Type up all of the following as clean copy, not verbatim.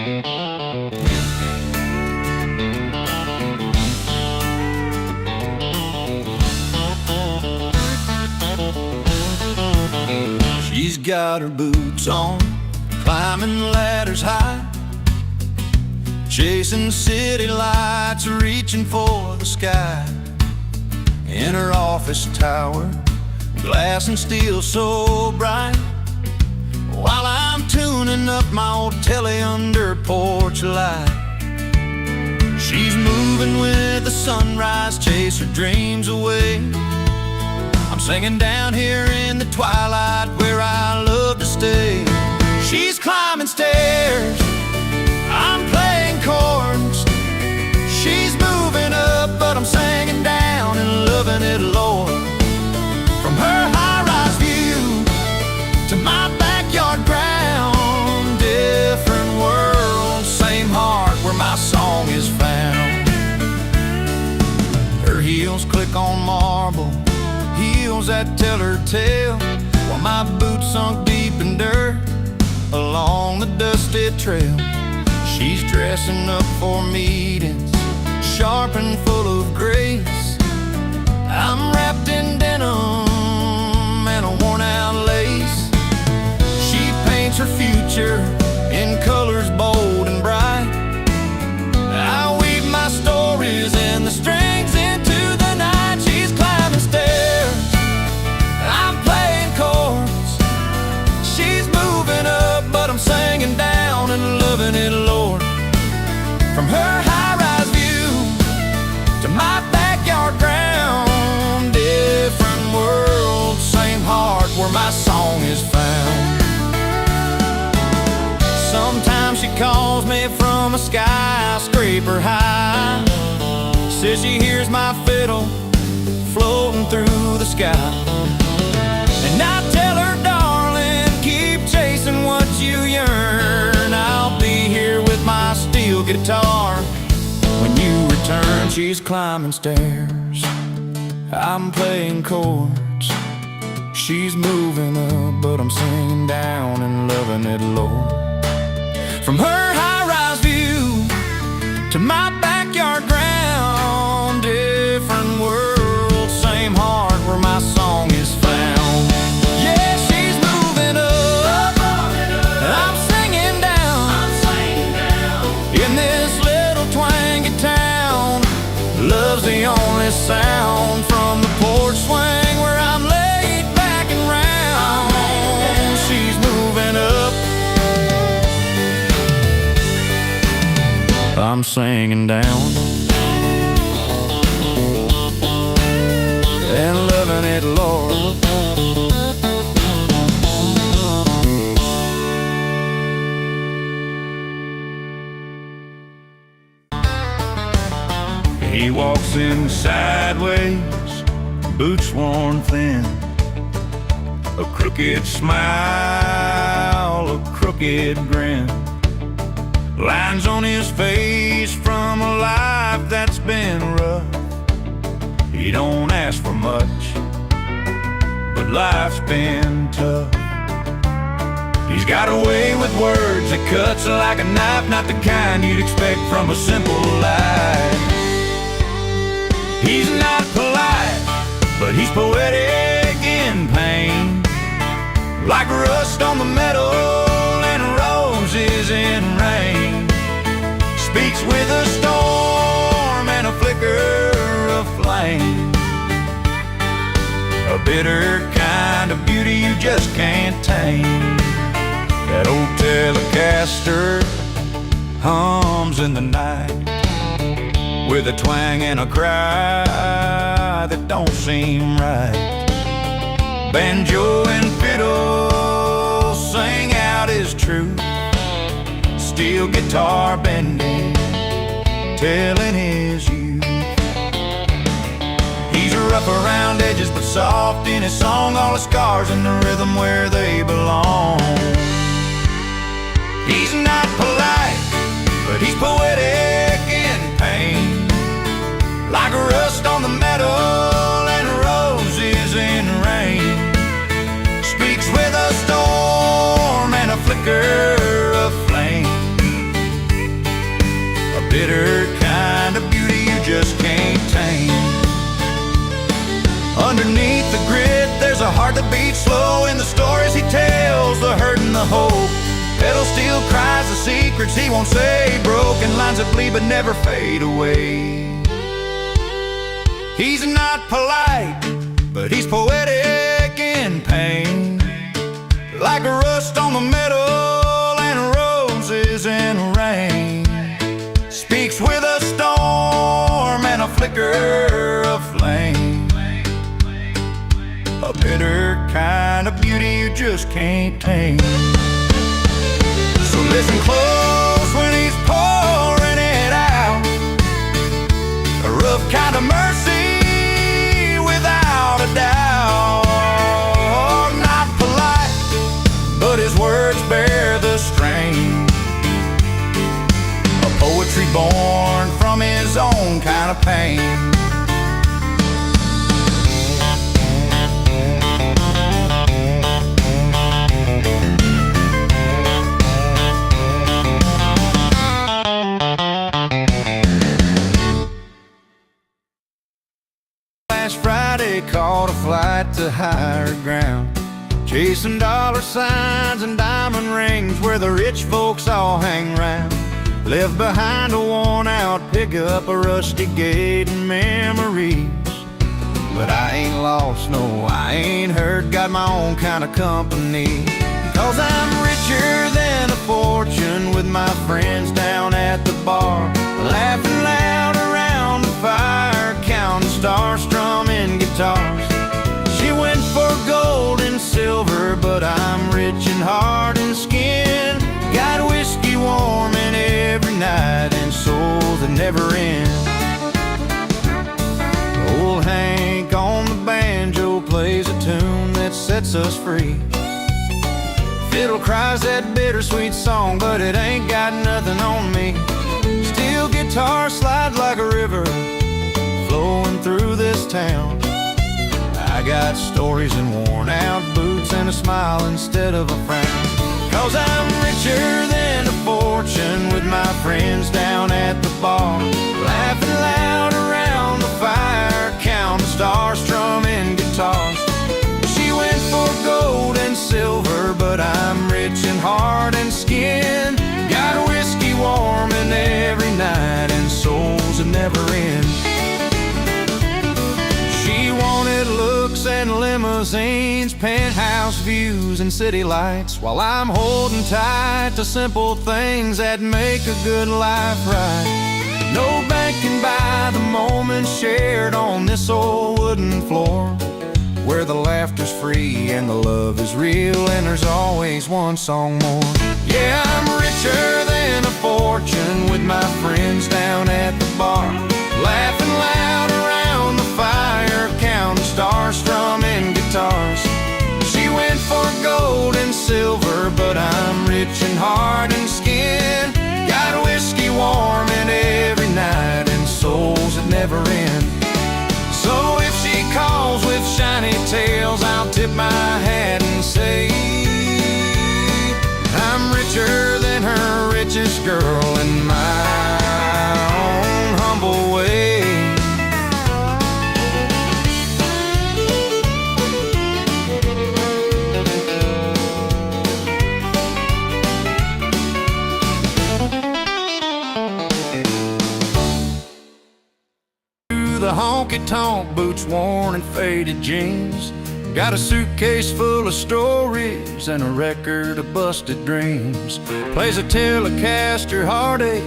She's got her boots on, climbing ladders high, chasing city lights, reaching for the sky. In her office tower, glass and steel so bright, while I'm tuning up my old telly under porch light. She's moving with the sunrise, chase her dreams away. I'm singing down here in the twilight where I love to stay. She's climbing stairs, I'm playing chords. She's moving up, but I'm singing down and loving it, Lord. From her high-rise view to my backyard ground, different world, same heart where my song is found. Her heels click on marble, heels that tell her tale, while my boots sunk deep in dirt along the dusty trail. She's dressing up for meetings, sharp and full of grace. I'm wrapped in denim and a worn-out lace. She paints her future in colors bold and bright. I weave my stories and the strings into the night. She's climbing stairs, I'm playing chords. She's moving up, but I'm singing down and loving it, Lord. From her high-rise view to my backyard ground, different world, same heart where my song is found. Sometimes she calls me from a skyscraper high, says she hears my fiddle floating through the sky. And I tell her, darling, keep chasing what you yearn. I'll be here with my steel guitar when you return. She's climbing stairs, I'm playing chords. She's moving up, but I'm singing down and loving it, Lord. From her high-rise view to my backyard ground, different world, same heart where my song is found. Yeah, she's moving up, I'm singing down in this little twangy town. Love's the only sound from the porch swing where I'm laid back and round. She's moving up, I'm singing down and loving it, Lord. He walks in sideways, boots worn thin, a crooked smile, a crooked grin, lines on his face from a life that's been rough. He don't ask for much, but life's been tough. He's got a way with words that cuts like a knife, not the kind you'd expect from a simple life. He's not polite, but he's poetic in pain, like rust on the metal and roses in rain. Speaks with a storm and a flicker of flame, a bitter kind of beauty you just can't tame. That old Telecaster hums in the night with a twang and a cry that don't seem right. Banjo and fiddle sing out his truth, steel guitar bending, telling his youth. He's rough around edges but soft in his song, all the scars in the rhythm where they belong. He's not polite, but he's poetic in pain, like rust on the metal and roses in rain. Speaks with a storm and a flicker of flame, bitter kind of beauty you just can't tame. Underneath the grit, there's a heart that beats slow. In the stories he tells, the hurt and the hope. Pedal steel cries the secrets he won't say. Broken lines that bleed but never fade away. He's not polite, but he's poetic in pain. Like a rust on the metal and roses in rain. Speaks with a storm and a flicker of flame. A bitter kind of beauty you just can't tame. So listen close when he's pouring it out. A rough kind of mercy without a doubt. Not polite, but his words bear the strain. A poetry born from his own kind of pain. Last Friday caught a flight to higher ground, chasing dollar signs and diamond rings where the rich folks all hang round. Left behind a worn-out pickup, a rusty gate, and memories. But I ain't lost, no, I ain't hurt, got my own kind of company. 'Cause I'm richer than a fortune with my friends down at the bar, laughing loud around the fire, counting stars, strumming guitars. She went for gold and silver, but I'm rich in heart and skin. Got whiskey warming every night and souls that never end. Old Hank on the banjo plays a tune that sets us free. Fiddle cries that bittersweet song, but it ain't got nothing on me. Steel guitar slides like a river flowing through this town. I got stories and worn out boots and a smile instead of a frown. 'Cause I'm richer than a fortune with my friends down at the bar, laughing loud around the fire, counting stars, strumming guitars. She went for gold and silver, but I'm rich in heart and skin. Got whiskey warming every night and souls that never end. She wanted looks and limousines, penthouse views and city lights, while I'm holding tight to simple things that make a good life right. No bank can buy the moments shared on this old wooden floor, where the laughter's free and the love is real and there's always one song more. Yeah, I'm richer than a fortune with my friends down at the bar, laughing loud around the fire, counting stars, strumming guitars. She went for gold and silver, but I'm rich in heart and skin. Got whiskey warming every night and souls that never end. So if she calls with shiny tails, I'll tip my hat and say I'm richer than her richest girl in my own humble way. The honky-tonk boots, worn and faded jeans, got a suitcase full of stories and a record of busted dreams. Plays a Telecaster heartache,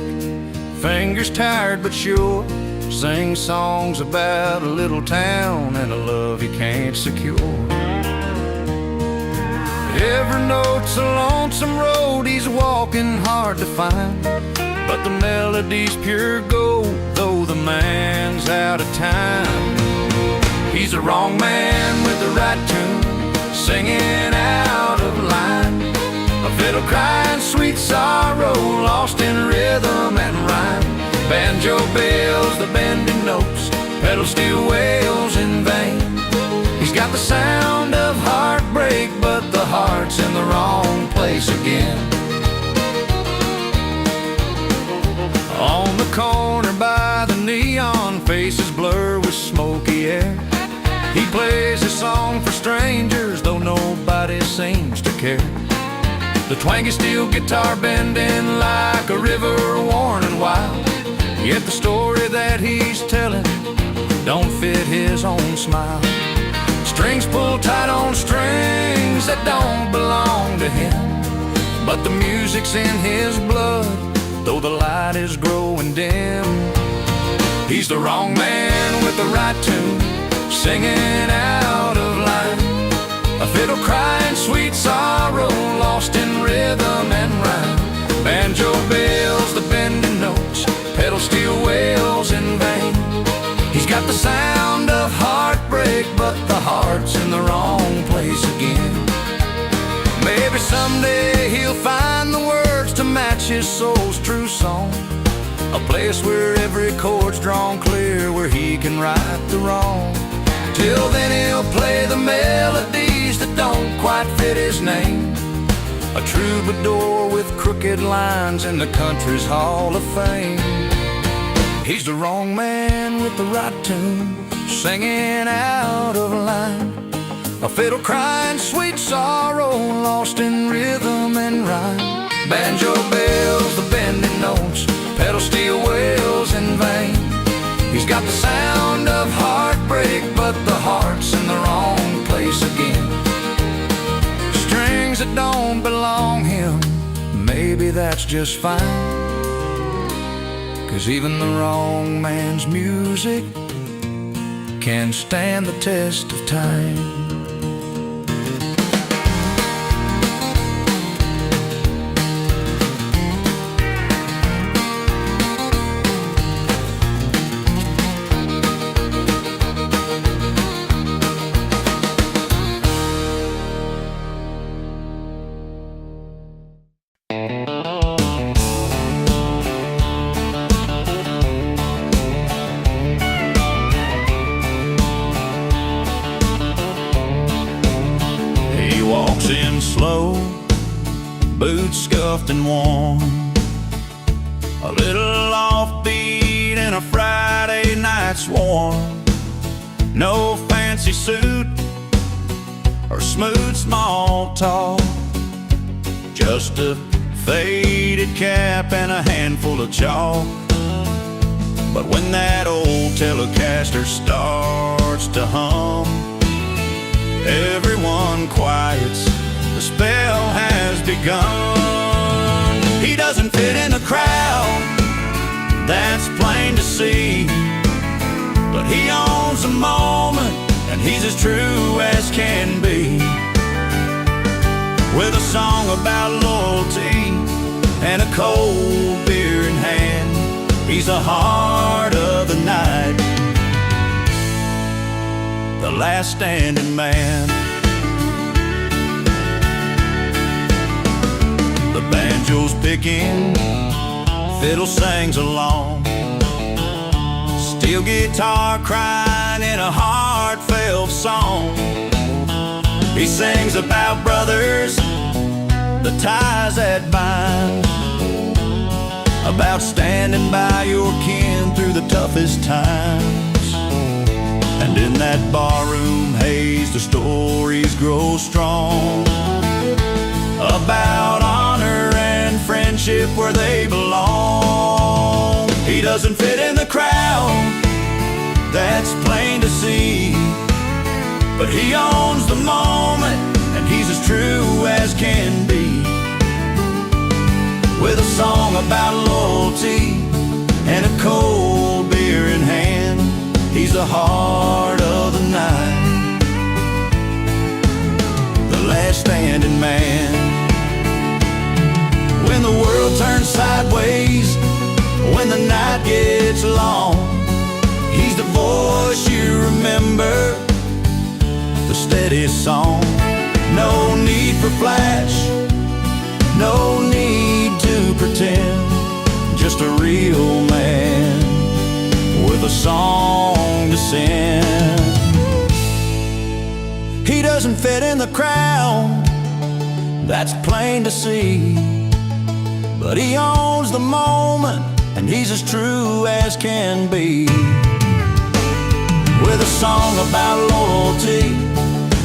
fingers tired but sure. Sings songs about a little town and a love he can't secure. Every note's a lonesome road he's walking hard to find, but the melody's pure gold, though the man's out of time. He's the wrong man with the right tune, singing out of line. A fiddle crying sweet sorrow, lost in rhythm and rhyme. Banjo bells, the bending notes, pedal steel wails in vain. He's got the sound of heartbreak, but the heart's in the wrong place again. On the faces blur with smoky air. He plays his song for strangers, though nobody seems to care. The twangy steel guitar bending like a river worn and wild, yet the story that he's telling don't fit his own smile. Strings pull tight on strings that don't belong to him, but the music's in his blood, though the light is growing dim. He's the wrong man with the right tune, singing out of line. A fiddle crying sweet sorrow, lost in rhythm and rhyme. Banjo bells, the bending notes, pedal steel wails in vain. He's got the sound of heartbreak, but the heart's in the wrong place again. Maybe someday he'll find the words to match his soul's true song, a place where every chord's drawn clear, where he can right the wrong. Till then he'll play the melodies that don't quite fit his name, a troubadour with crooked lines in the country's Hall of Fame. He's the wrong man with the right tune, singing out of line. A fiddle crying sweet sorrow, lost in rhythm and rhyme. Banjo bells, the bending notes, pedal steel wails in vain. He's got the sound of heartbreak, but the heart's in the wrong place again. Strings that don't belong him, maybe that's just fine, 'cause even the wrong man's music can stand the test of time. In slow, boots scuffed and worn, a little offbeat in a Friday night swarm. No fancy suit or smooth small talk, just a faded cap and a handful of chalk. But when that old Telecaster starts to hum, everyone quiets, the spell has begun. He doesn't fit in the crowd, that's plain to see, but he owns the moment, and he's as true as can be. With a song about loyalty and a cold beer in hand, he's the heart of the night, the last standing man. The banjo's picking, fiddle sings along, steel guitar crying in a heartfelt song. He sings about brothers, the ties that bind, about standing by your kin through the toughest times. And in that barroom haze, the stories grow strong, about honor and friendship where they belong. He doesn't fit in the crowd, that's plain to see, but he owns the moment, and he's as true as can be. With a song about loyalty and a cold beer in hand, he's the heart of the night, the last standing man. When the world turns sideways, when the night gets long, he's the voice you remember, the steady song. No need for flash, no need to pretend, just a real man with a song to send. He doesn't fit in the crowd, that's plain to see, but he owns the moment, and he's as true as can be. with a song about loyalty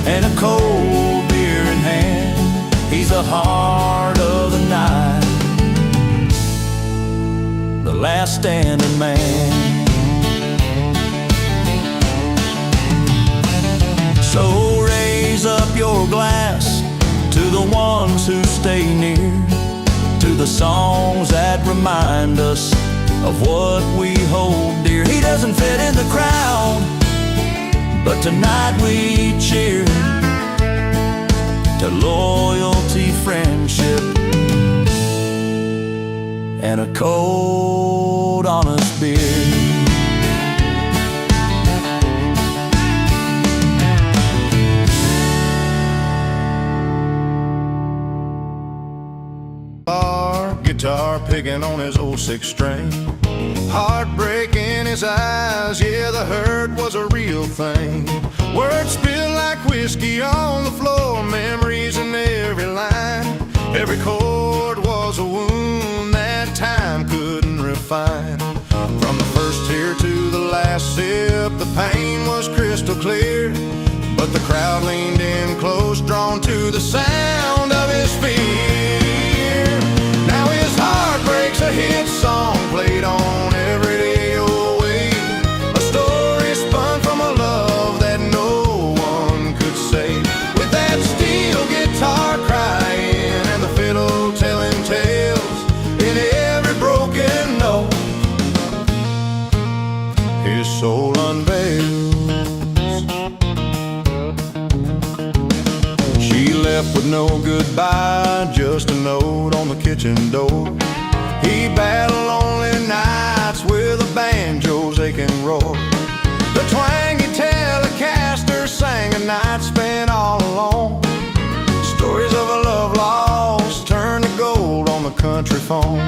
and a cold beer in hand. He's the heart of the night, the last standing man. So raise up your glass to the ones who stay near, to the songs that remind us of what we hold dear. He doesn't fit in the crowd, but tonight we cheer to loyalty, friendship, and a cold, honest beer. Guitar picking on his old six string, heartbreak in his eyes, yeah, the hurt was a real thing. Words spilled like whiskey on the floor, memories in every line. Every chord was a wound that time couldn't refine. From the first tear to the last sip, the pain was crystal clear, but the crowd leaned in close, drawn to the sound of his fear. Now his heartbreak's a hit song played on every radio wave, a story spun from a love that no one could save. With that steel guitar crying and the fiddle telling tales in every broken note, his soul unveils. She left with no goodbye, just a note on the kitchen door. He battled lonely nights with a banjo's aching roar. The twangy Telecaster sang a night spent all alone. Stories of a love lost turned to gold on the country phone.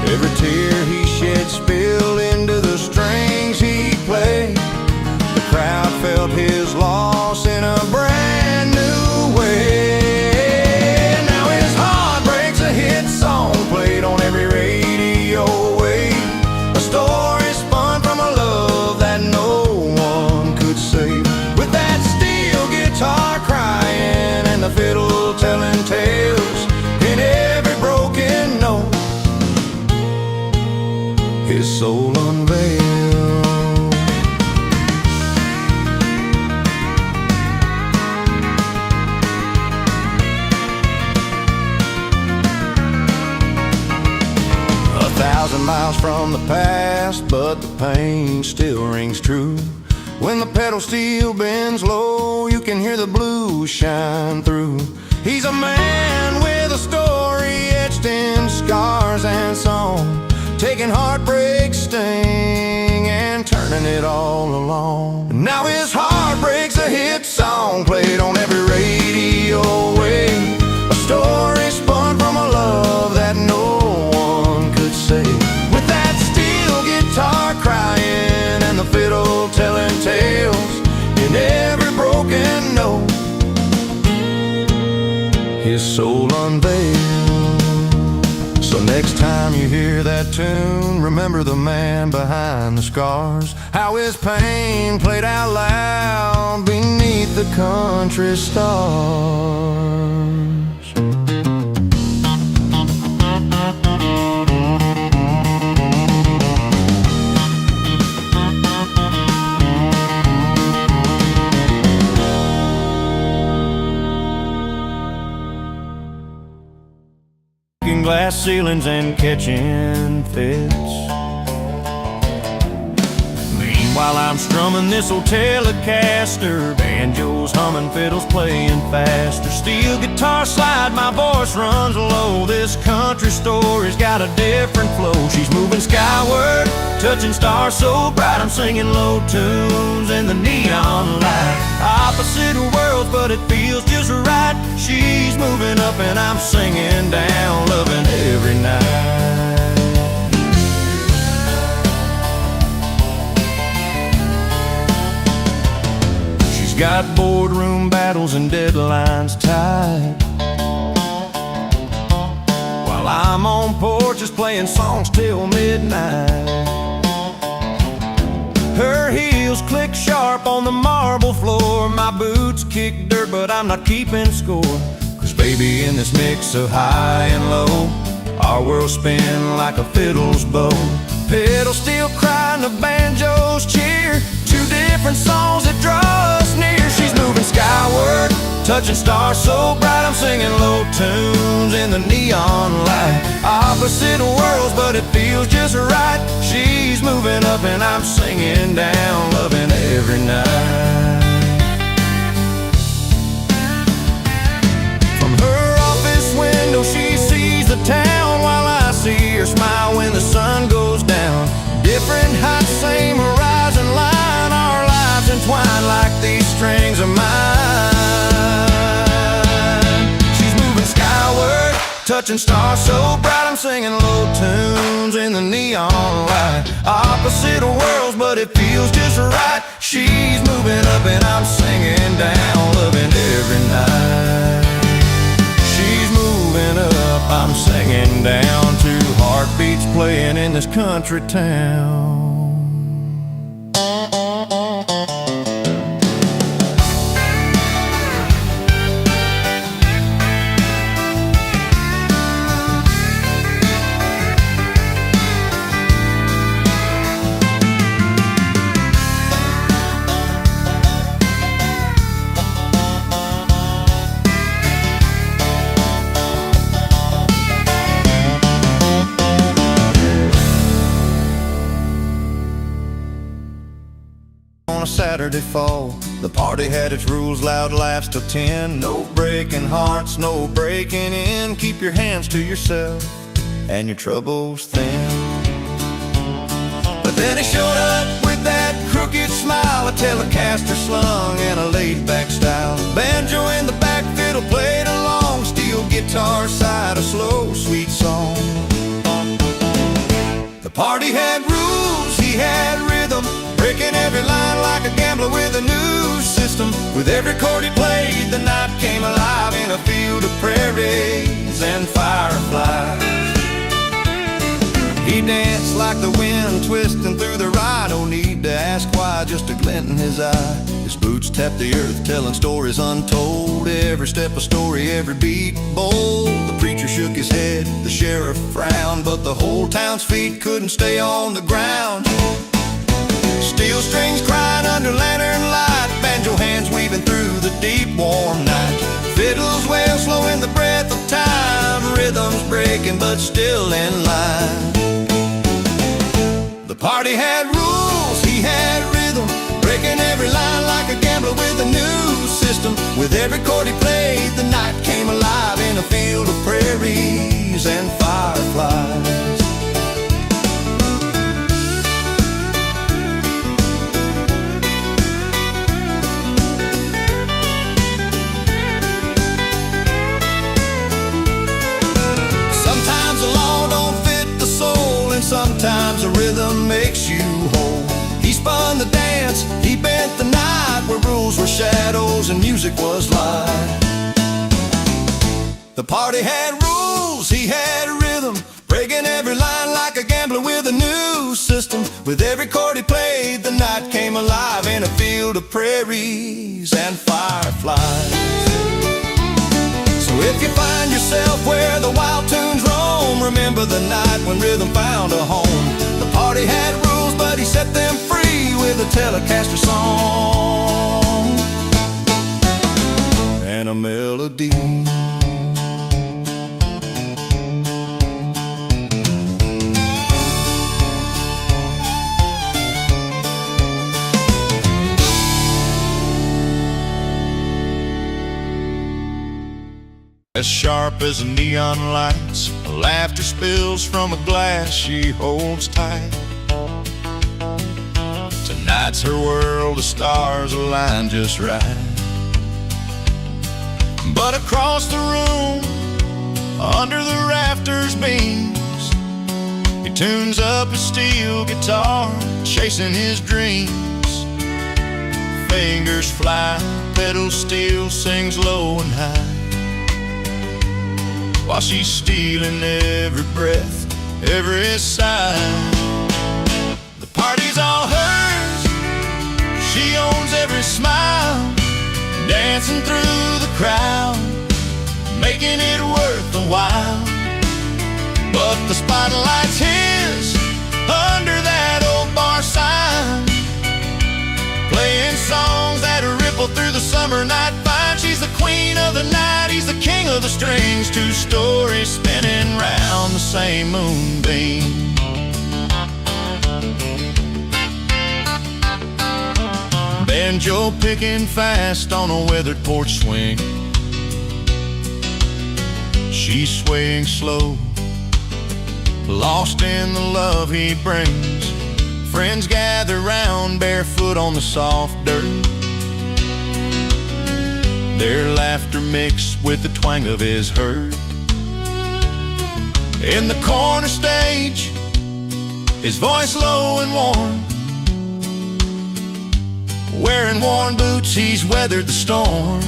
Every tear he shed spilled into the strings he played. The crowd felt his loss in a brand new way. Now his heartbreak's a hit song played on every radio wave, a story spun from a love that no one could save. With that steel guitar crying and the fiddle telling tales in every broken note, his soul unveiled. 1,000 miles from the past, but the pain still rings true. When the pedal steel bends low, you can hear the blues shine through. He's a man with a story etched in scars and song, taking heartbreak sting and turning it all along. Now his heartbreak's a hit song played on every radio wave, a story spun from a love that no one could save. With that steel guitar crying and the fiddle telling tales in every broken note, his soul unveiled. So next time you hear that tune, remember the man behind the scars, how his pain played out loud beneath the country stars. Glass ceilings and catching fits. Meanwhile I'm strumming this old Telecaster, banjos humming, fiddles playing faster, steel guitar slide, my voice runs low. This country story's got a different flow. She's moving skyward, touching stars so bright, I'm singing low tunes in the neon light. Opposite worlds, but it feels just right. She's moving up and I'm singing down, loving every night. She's got boardroom battles and deadlines tied, while I'm on porches playing songs till midnight. Her heels wheels click sharp on the marble floor. My boots kick dirt, but I'm not keeping score. 'Cause baby, in this mix of high and low, our world's spin like a fiddle's bow. Pedal steel cry and the banjos cheer, two different songs that draw us near. She's moving skyward, touching stars so bright, I'm singing low tunes in the neon light. Opposite worlds, but it feels just right. She's moving up and I'm singing down, loving every night. From her office window she sees the town, while I see her smile when the sun goes down. Different heights, same horizon line, our lives entwined like these strings of mine. She's moving skyward, touching stars so bright, I'm singing low tunes in the neon light. Opposite worlds, but it feels just right. She's moving up and I'm singing down, loving every night. She's moving up, I'm singing down, two heartbeats playing in this country town. On a Saturday fall, the party had its rules, loud laughs till 10. No breaking hearts, no breaking in. Keep your hands to yourself and your troubles thin. But then he showed up with that crooked smile, a Telecaster slung in a laid-back style. Banjo in the back, fiddle played along, steel guitar side, a slow, sweet song. The party had rules, he had rhythm, breaking every line like a gambler with a new system. With every chord he played, the night came alive in a field of prairies and fireflies. He danced like the wind twisting through the rye. No need to ask why, just a glint in his eye. His boots tapped the earth, telling stories untold. Every step a story, every beat bold. The preacher shook his head, the sheriff frowned, but the whole town's feet couldn't stay on the ground. Steel strings crying under lantern light, banjo hands weaving through the deep warm night. Fiddles wail slow in the breath of time, rhythms breaking but still in line. The party had rules, he had rhythm, breaking every line like a gambler with a new system. With every chord he played, the night came alive in a field of prairies and fireflies. Sometimes a rhythm makes you whole. He spun the dance, he bent the night, where rules were shadows and music was light. The party had rules, he had rhythm, breaking every line like a gambler with a new system. With every chord he played, the night came alive in a field of prairies and fireflies. So if you find yourself where the wild tunes roam, remember the night when rhythm found a home. The party had rules, but he set them free with a Telecaster song and a melody. As sharp as the neon lights, laughter spills from a glass she holds tight. Tonight's her world, the stars align just right. But across the room, under the rafters beams, he tunes up his steel guitar, chasing his dreams. Fingers fly, pedals steel, sings low and high, while she's stealing every breath, every sigh. The party's all hers, dancing through the crowd, making it worth the while. But the spotlight's his under that old bar sign, playing songs that ripple through the summer night fine. She's the queen of the night, he's the king of the strings. Two stories spinning round the same moonbeam. Banjo picking fast on a weathered porch swing. She's swaying slow, lost in the love he brings. Friends gather round, barefoot on the soft dirt, their laughter mixed with the twang of his hurt. In the corner stage, his voice low and warm, wearing worn boots, he's weathered the storm.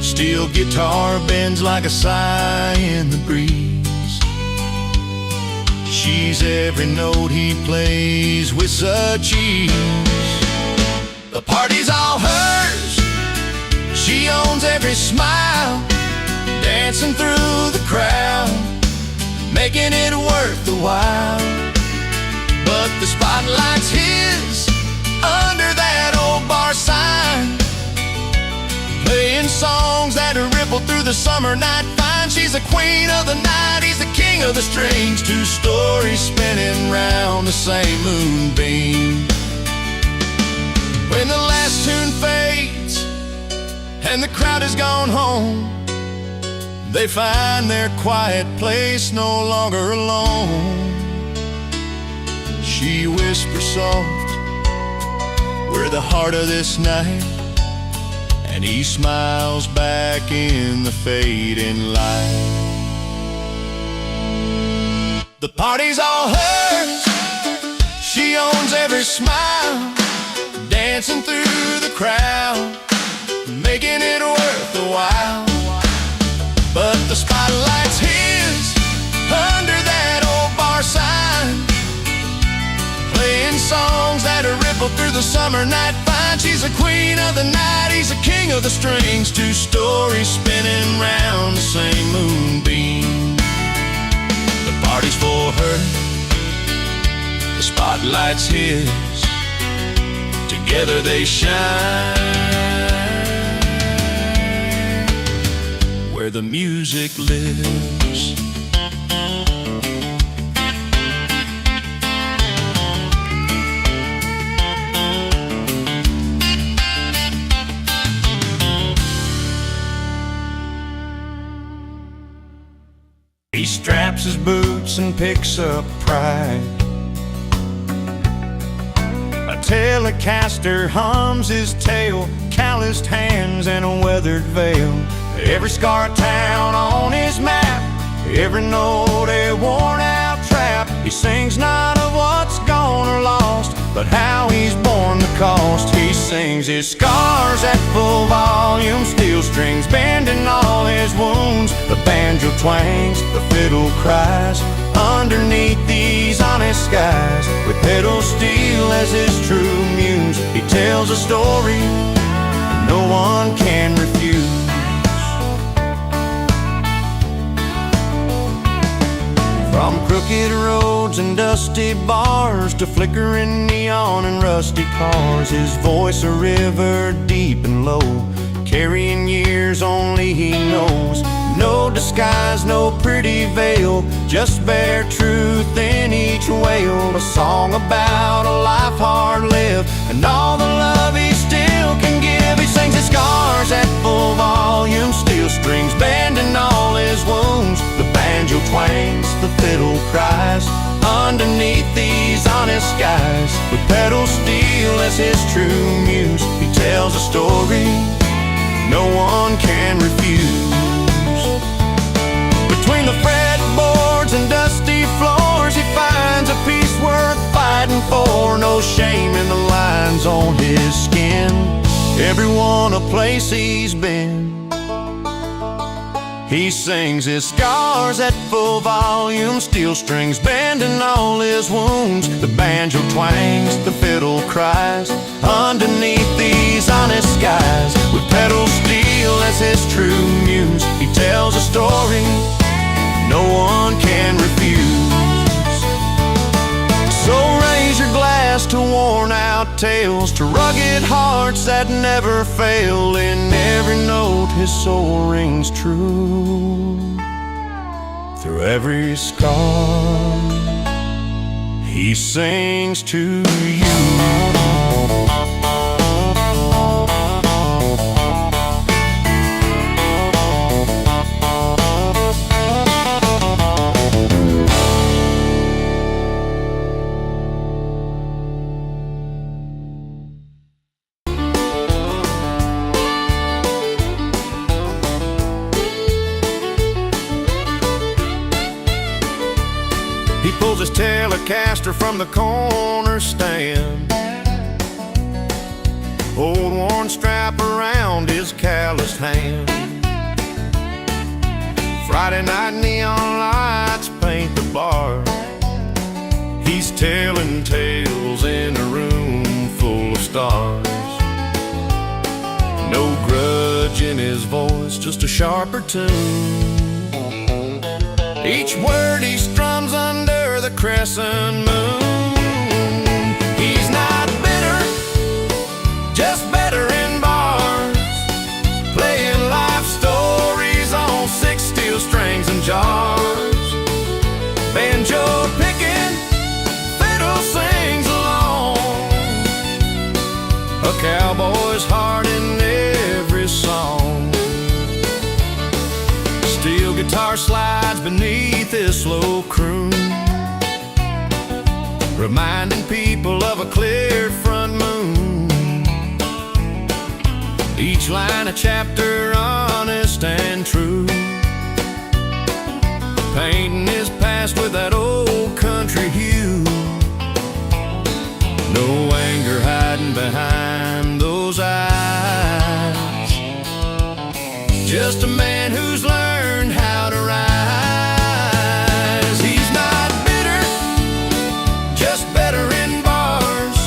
Steel guitar bends like a sigh in the breeze. She's every note he plays with such ease. The party's all hers, she owns every smile, dancing through the crowd, making it worth the while. But the spotlight's his under that old bar sign, playing songs that ripple through the summer night fine. She's the queen of the night, he's the king of the strings. Two stories spinning round the same moonbeam. When the last tune fades and the crowd has gone home, they find their quiet place no longer alone. She whispers soft, we're the heart of this night, and he smiles back in the fading light. The party's all hers, she owns every smile, dancing through the crowd, making it worth the while. But the spotlight's his under that old bar sign, playing songs that ripple through the summer night fine. She's the queen of the night, he's the king of the strings. Two stories spinning round the same moonbeam. The party's for her, the spotlight's his, together they shine where the music lives. He straps his boots and picks up pride. A Telecaster hums his tale, calloused hands and a weathered veil. Every scar town on his map, every note a worn out trap. He sings not of what's gone or lost, but how he's borne the cost. He sings his scars at full volume, steel strings bending all his wounds. The banjo twangs, the fiddle cries, underneath these honest skies. With pedal steel as his true muse, he tells a story no one can refuse. From crooked roads and dusty bars to flickering neon and rusty cars, his voice a river deep and low, carrying years only he knows. No disguise, no pretty veil, just bare truth in each wail. A song about a life hard lived and all the love he still can give. He sings his scars at full volume, steel strings bending all his wounds. The banjo twangs, the fiddle cries, underneath these honest skies. With pedal steel as his true muse, he tells a story no one can refuse. Between the fretboards and dusty floors, he finds a piece worth fighting for. No shame in the lines on his skin, everyone a place he's been. He sings his scars at full volume, steel strings bending all his wounds. The banjo twangs, the fiddle cries, underneath these honest skies. With pedal steel as his true muse, he tells a story no one can refuse. So raise your glass to worn out tales, to rugged hearts that never fail. In every note his soul rings true. Through every scar he sings to you. He pulls his Telecaster from the corner stand, old worn strap around his calloused hand. Friday night neon lights paint the bar. He's telling tales in a room full of stars. No grudge in his voice, just a sharper tune. Each word he strums under the crescent moon. He's not bitter, just better in bars, playing life stories on 6 steel strings and jars. Banjo picking, fiddle sings along, a cowboy's heart in every song. Steel guitar slides beneath his slow croon, reminding people of a clear front moon. Each line a chapter honest and true, painting his past with that old country hue. No anger hiding behind those eyes, just a man who's learned how to rise. He's not bitter, just better in bars,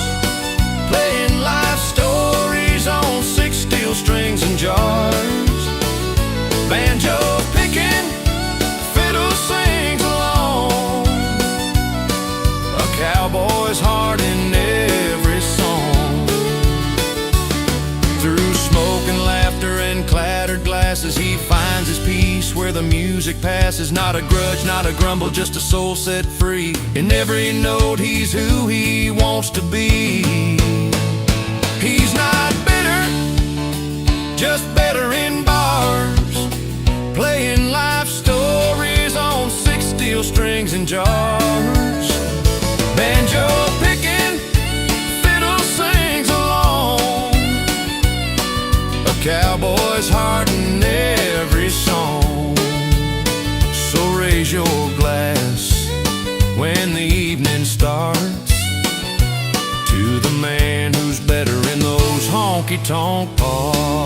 playing life stories on 6 steel strings and jars. Banjo picking, fiddle sings along, a cowboy's heart in every song. Through smoke and laughter and clattered glasses, he finds his peace where the music passes. Not a grudge, not a grumble, just a soul set free. In every note he's who he wants to be. He's not bitter, just better in bars, playing life stories on 6 steel strings and jars. Banjo picking, fiddle sings along, a cowboy's heart in every song. So raise your glass when the evening starts, to the man who's better in those honky-tonk parts.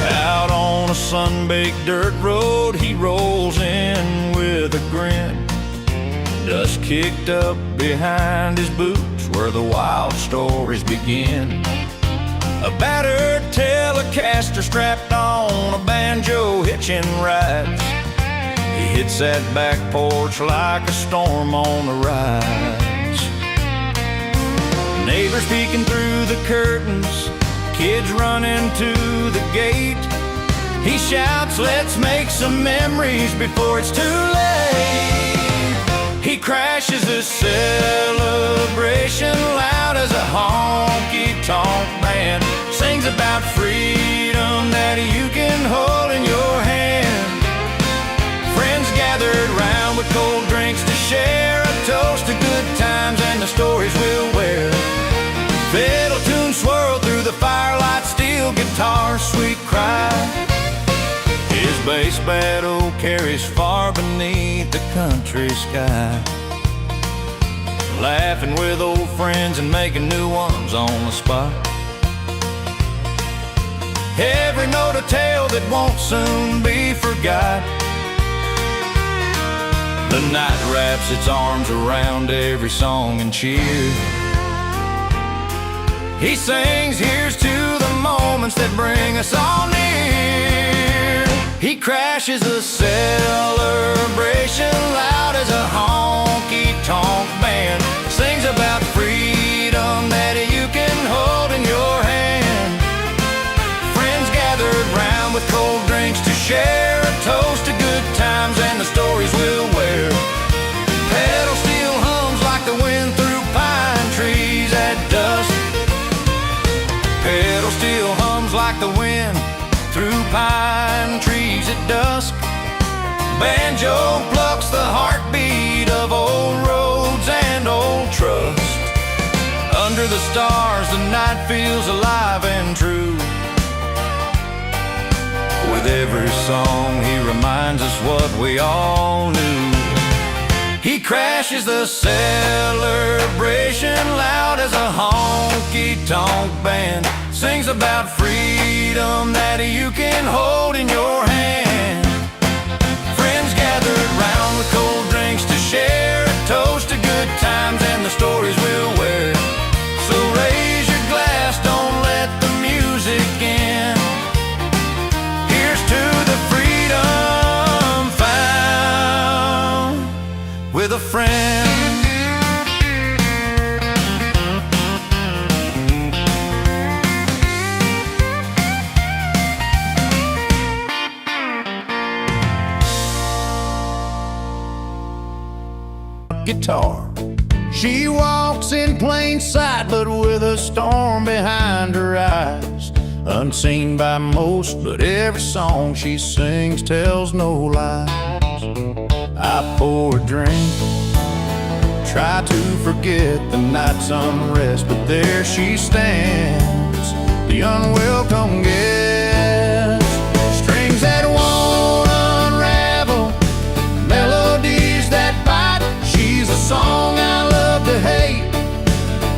Out on a sun-baked dirt road, he rolls in with a grin. Dust kicked up behind his boots, where the wild stories begin. A battered Telecaster strapped on a banjo hitching rides. He hits that back porch like a storm on the rise. Neighbors peeking through the curtains, kids running to the gate. He shouts, let's make some memories before it's too late. He crashes the celebration loud as a honky-tonk band sings about freedom that you can hold in your hand. Friends gathered round with cold drinks to share a toast to good times and the stories we'll wear. Fiddle tunes swirl through the firelight, steel guitar, sweet cry. His bass battle carries far beneath the country sky. Laughing with old friends and making new ones on the spot. Every note a tale that won't soon be forgot. The night wraps its arms around every song and cheer. He sings here's to the moments that bring us all near. He crashes a celebration loud as a honky-tonk band. Sings about freedom that you can hold in your hand. Friends gathered round with cold drinks to share a toast to good times and the stories we'll wear. Pedal steel hums like the wind through pine trees at dusk. Pedal steel hums like the wind through pine trees at dusk. Banjo plucks the heartbeat of old roads and old trust. Under the stars the night feels alive and true. With every song he reminds us what we all knew. He crashes the celebration loud as a honky-tonk band. Sings about freedom that you can hold in your hand. Friends gathered round with cold drinks to share a toast to good times and the stories we'll wear. So raise your glass, don't let the music in. Here's to the freedom found with a friend. Guitar. She walks in plain sight, but with a storm behind her eyes. Unseen by most, but every song she sings tells no lies. I pour a drink, try to forget the night's unrest, but there she stands, the unwelcome guest. Strings that won't unravel, melodies that bite. She's a song I love to hate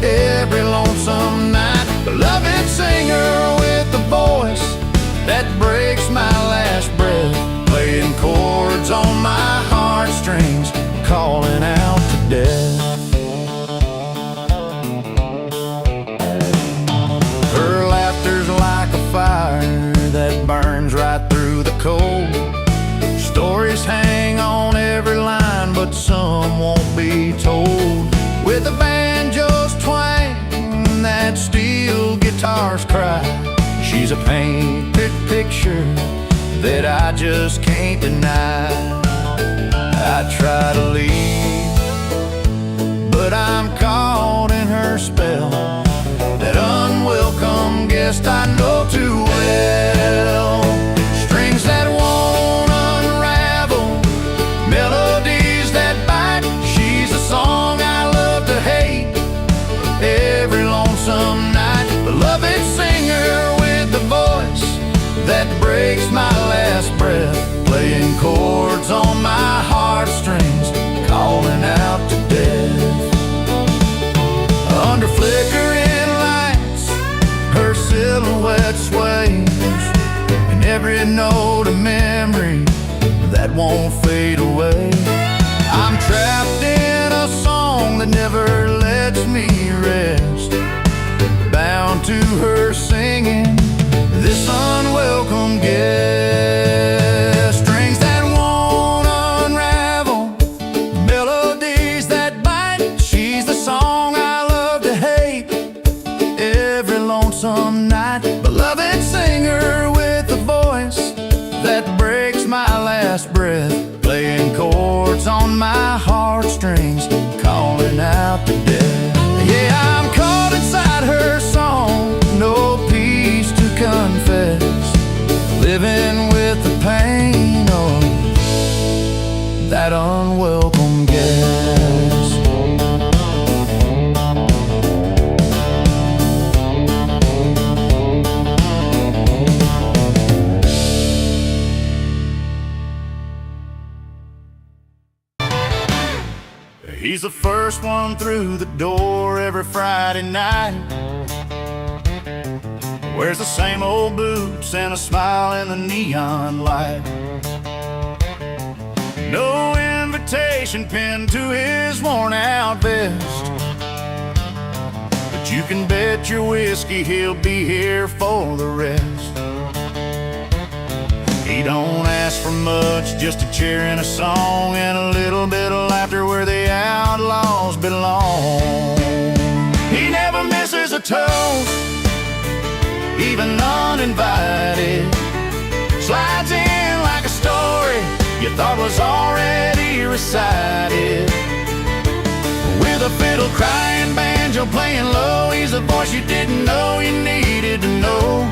every lonesome night. Beloved singer with a voice that breaks my last breath, playing chords on my heartstrings, calling out to death. Her laughter's like a fire that burns right through the cold. Stories hang on every line, but some won't be told. With a banjo's twang, that steel guitar's cry. She's a painted picture that I just can't deny. I try to leave, but I'm caught in her spell. That unwelcome guest I know too well. Strings that won't unravel, melodies that bite. She's a song I love to hate every lonesome night. Beloved singer with a voice that breaks my last breath, playing chords on my heartstrings, calling out to death. Under flickering lights, her silhouette sways, and every note a memory that won't fade away. I'm trapped in a song that never lets me rest, bound to her singing this unwelcome guest. Strings that won't unravel, melodies that bite. She's the song I love to hate every lonesome night. Beloved singer with a voice that breaks my last breath, playing chords on my heartstrings, calling out to death. Yeah, I'm caught inside her song, no peace to confess, living with the pain of that unwelcome guest. He's the first one through the door every Friday night. Wears the same old boots and a smile in the neon light. No invitation pinned to his worn out vest, but you can bet your whiskey he'll be here for the rest. He don't ask for much, just a chair and a song and a little bit of laughter where the outlaws belong. He never misses a toast, even uninvited. Slides in like a story you thought was already recited. With a fiddle crying, banjo playing low, he's a voice you didn't know you needed to know.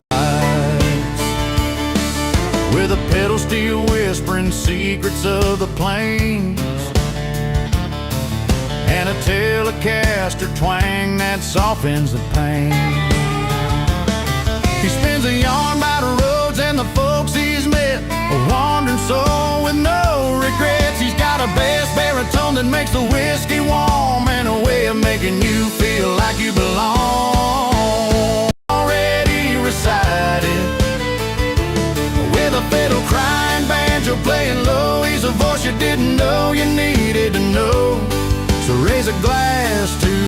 With a pedal steel whispering secrets of the plains, and a Telecaster twang that softens the pain. He spins a yarn by the roads and the folks he's met, a wandering soul with no regrets. He's got a bass baritone that makes the whiskey warm, and a way of making you feel like you belong.